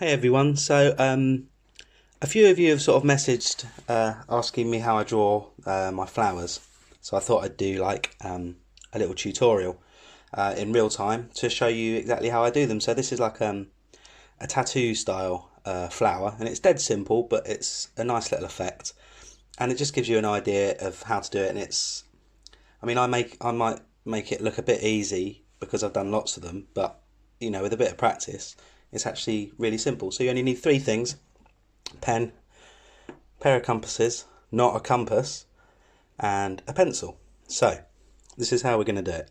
Hey everyone, a few of you have sort of messaged asking me how I draw my flowers. So I thought I'd do a little tutorial in real time to show you exactly how I do them. So this is a tattoo style flower, and it's dead simple, but it's a nice little effect. And it just gives you an idea of how to do it. And I might make it look a bit easy because I've done lots of them, but with a bit of practice, it's actually really simple. So you only need three things: pen, pair of compasses, not a compass, and a pencil. So this is how we're going to do it.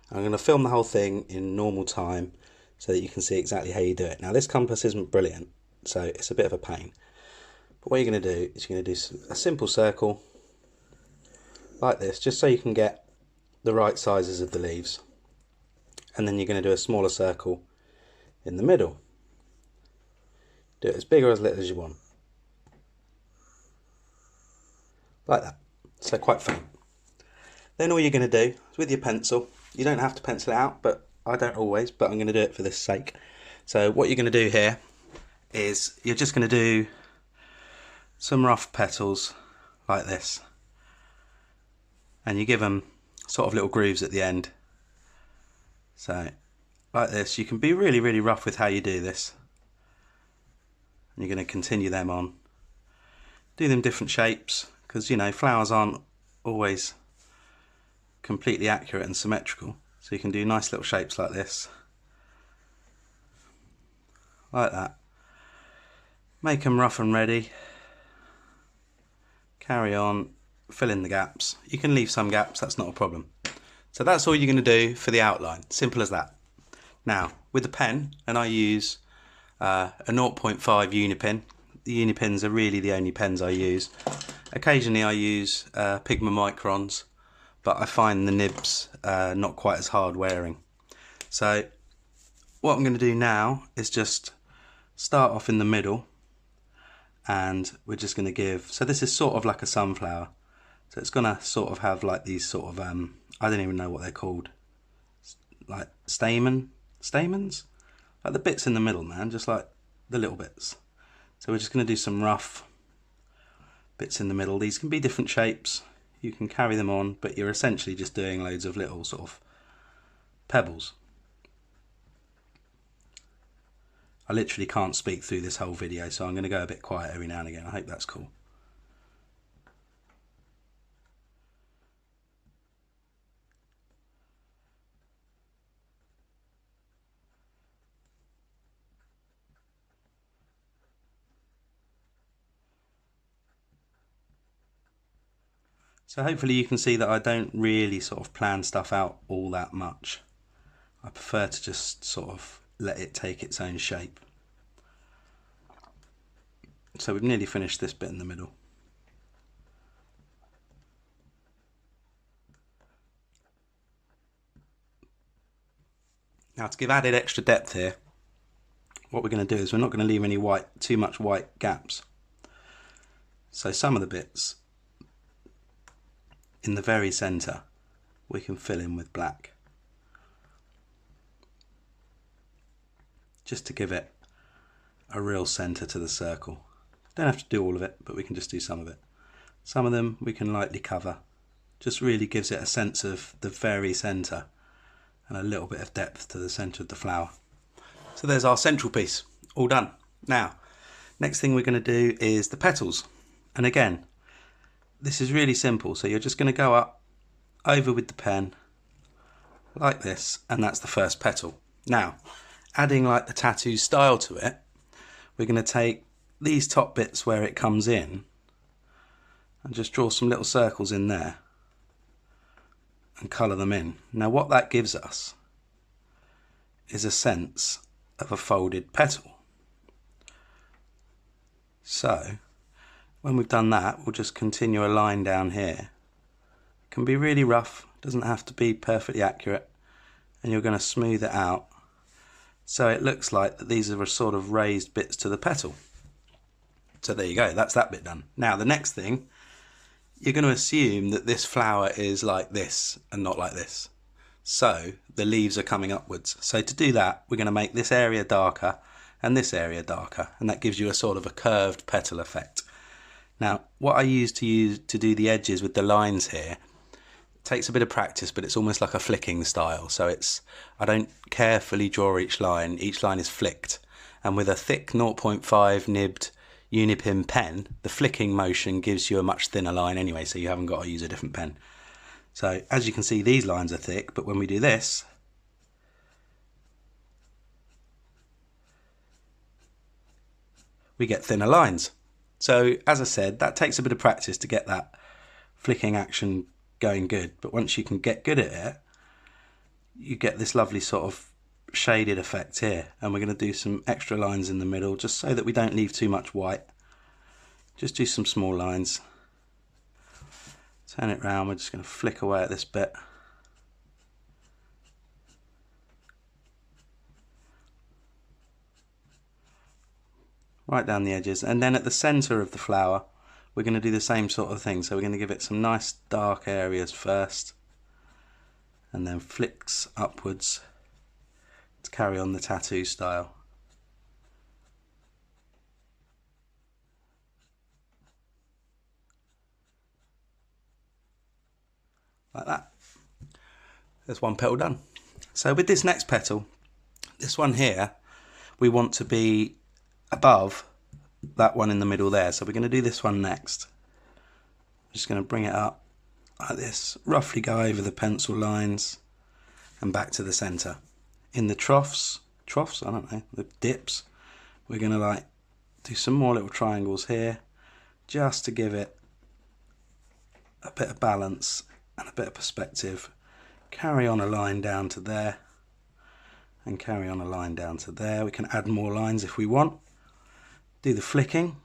I'm going to film the whole thing in normal time so that you can see exactly how you do it. Now this compass isn't brilliant, so it's a bit of a pain. But what you're going to do is you're going to do a simple circle like this, just so you can get the right sizes of the leaves. And then you're going to do a smaller circle in the middle. Do it as big or as little as you want. Like that. So quite faint. Then all you're going to do is with your pencil, you don't have to pencil it out, but I don't always, but I'm going to do it for this sake. So what you're going to do here is you're just going to do some rough petals like this. And you give them sort of little grooves at the end. So like this, you can be really, really rough with how you do this. And you're going to continue them on. Do them different shapes, because flowers aren't always completely accurate and symmetrical. So you can do nice little shapes like this. Like that. Make them rough and ready. Carry on, fill in the gaps. You can leave some gaps, that's not a problem. So that's all you're going to do for the outline, simple as that. Now, with the pen, and I use a 0.5 Unipin. The Unipins are really the only pens I use. Occasionally I use Pigma Microns, but I find the nibs not quite as hard wearing. So what I'm going to do now is just start off in the middle, and we're just going to give, so this is sort of like a sunflower. So it's going to sort of have like these sort of, I don't even know what they're called, like stamens? Like the bits in the middle, man, just like the little bits. So we're just going to do some rough bits in the middle. These can be different shapes. You can carry them on, but you're essentially just doing loads of little sort of pebbles. I literally can't speak through this whole video, so I'm going to go a bit quiet every now and again. I hope that's cool. So hopefully you can see that I don't really sort of plan stuff out all that much. I prefer to just sort of let it take its own shape. So we've nearly finished this bit in the middle. Now to give added extra depth here, what we're going to do is we're not going to leave any too much white gaps. So some of the bits in the very centre we can fill in with black, just to give it a real centre to the circle. Don't have to do all of it, but we can just do some of it. Some of them we can lightly cover, just really gives it a sense of the very centre and a little bit of depth to the centre of the flower. So there's our central piece, all done. Now, next thing we're going to do is the petals. And again, this is really simple. So you're just going to go up over with the pen like this, and that's the first petal. Now, adding like the tattoo style to it, we're going to take these top bits where it comes in and just draw some little circles in there and colour them in. Now what that gives us is a sense of a folded petal. So when we've done that, we'll just continue a line down here. It can be really rough, doesn't have to be perfectly accurate, and you're going to smooth it out so it looks like that these are sort of raised bits to the petal. So there you go, that's that bit done. Now the next thing, you're going to assume that this flower is like this and not like this. So the leaves are coming upwards. So to do that, we're going to make this area darker and this area darker, and that gives you a sort of a curved petal effect. Now, what I use to do the edges with the lines here takes a bit of practice, but it's almost like a flicking style. So I don't carefully draw each line is flicked, and with a thick 0.5 nibbed Unipin pen, the flicking motion gives you a much thinner line anyway, so you haven't got to use a different pen. So as you can see, these lines are thick, but when we do this, we get thinner lines. So as I said, that takes a bit of practice to get that flicking action going good, but once you can get good at it, you get this lovely sort of shaded effect here. And we're going to do some extra lines in the middle just so that we don't leave too much white. Just do some small lines, turn it round, we're just going to flick away at this bit. Right down the edges, and then at the centre of the flower we're going to do the same sort of thing. So we're going to give it some nice dark areas first, and then flicks upwards to carry on the tattoo style. Like that. There's one petal done. So with this next petal, this one here, we want to be above that one in the middle there, so we're going to do this one next. I'm just going to bring it up like this, roughly go over the pencil lines and back to the centre. In the troughs, I don't know, the dips, we're going to like do some more little triangles here just to give it a bit of balance and a bit of perspective. Carry on a line down to there and carry on a line down to there. We can add more lines if we want. Do the flicking,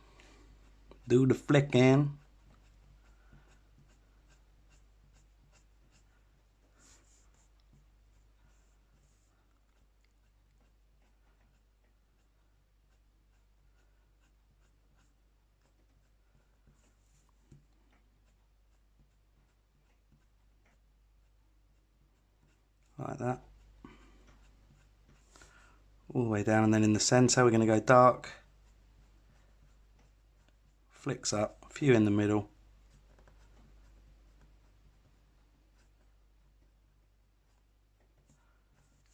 like that, all the way down, and then in the centre we're going to go dark, flicks up, a few in the middle,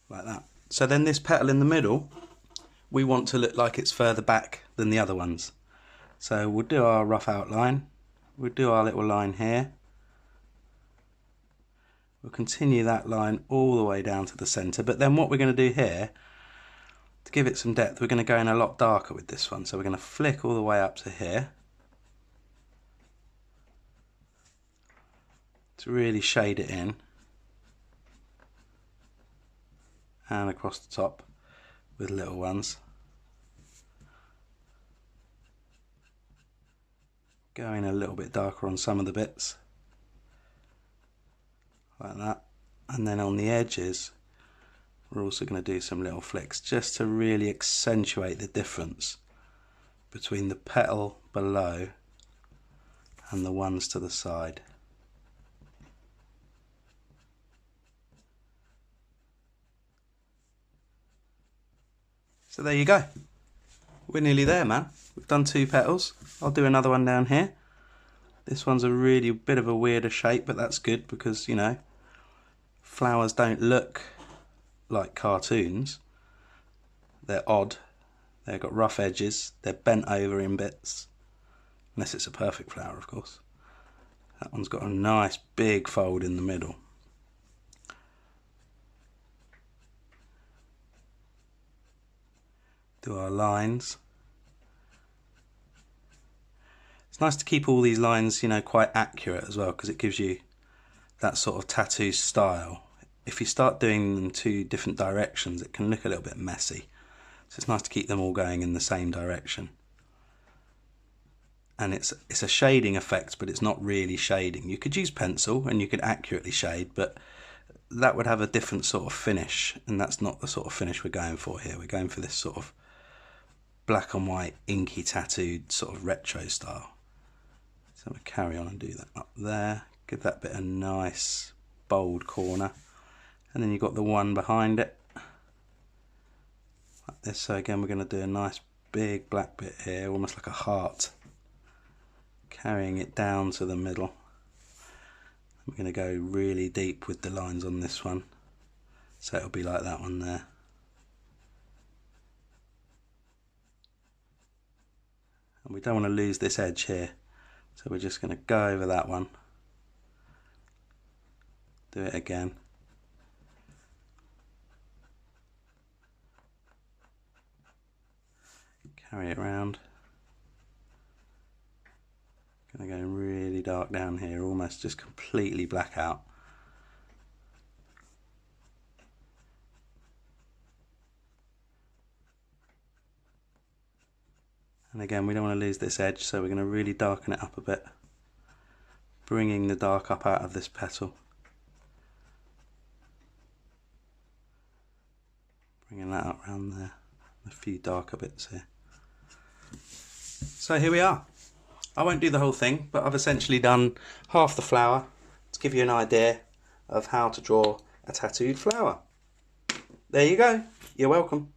like that. So then this petal in the middle, we want to look like it's further back than the other ones. So we'll do our rough outline, we'll do our little line here, we'll continue that line all the way down to the centre, but then what we're going to do here, to give it some depth, we're going to go in a lot darker with this one. So we're going to flick all the way up to here, to really shade it in, and across the top with little ones. Going a little bit darker on some of the bits, like that. And then on the edges, we're also going to do some little flicks just to really accentuate the difference between the petal below and the ones to the side. So there you go. We're nearly there, man. We've done 2 petals. I'll do another one down here. This one's a really bit of a weirder shape, but that's good because, you know, flowers don't look like cartoons. They're odd. They've got rough edges. They're bent over in bits. Unless it's a perfect flower, of course. That one's got a nice big fold in the middle. Do our lines. It's nice to keep all these lines, you know, quite accurate as well, because it gives you that sort of tattoo style. If you start doing them 2 different directions, it can look a little bit messy. So it's nice to keep them all going in the same direction. And it's a shading effect, but it's not really shading. You could use pencil and you could accurately shade, but that would have a different sort of finish, and that's not the sort of finish we're going for here. We're going for this sort of black and white inky tattooed sort of retro style. So I'm going to carry on and do that up there, give that bit a nice bold corner, and then you've got the one behind it, like this. So again, we're going to do a nice big black bit here, almost like a heart, carrying it down to the middle. We're going to go really deep with the lines on this one, so it'll be like that one there. And we don't want to lose this edge here, so we're just going to go over that one, do it again, carry it around. Going to go really dark down here, almost just completely black out. And again, we don't want to lose this edge, so we're going to really darken it up a bit, bringing the dark up out of this petal. Bringing that up around there, a few darker bits here. So here we are. I won't do the whole thing, but I've essentially done half the flower to give you an idea of how to draw a tattooed flower. There you go. You're welcome.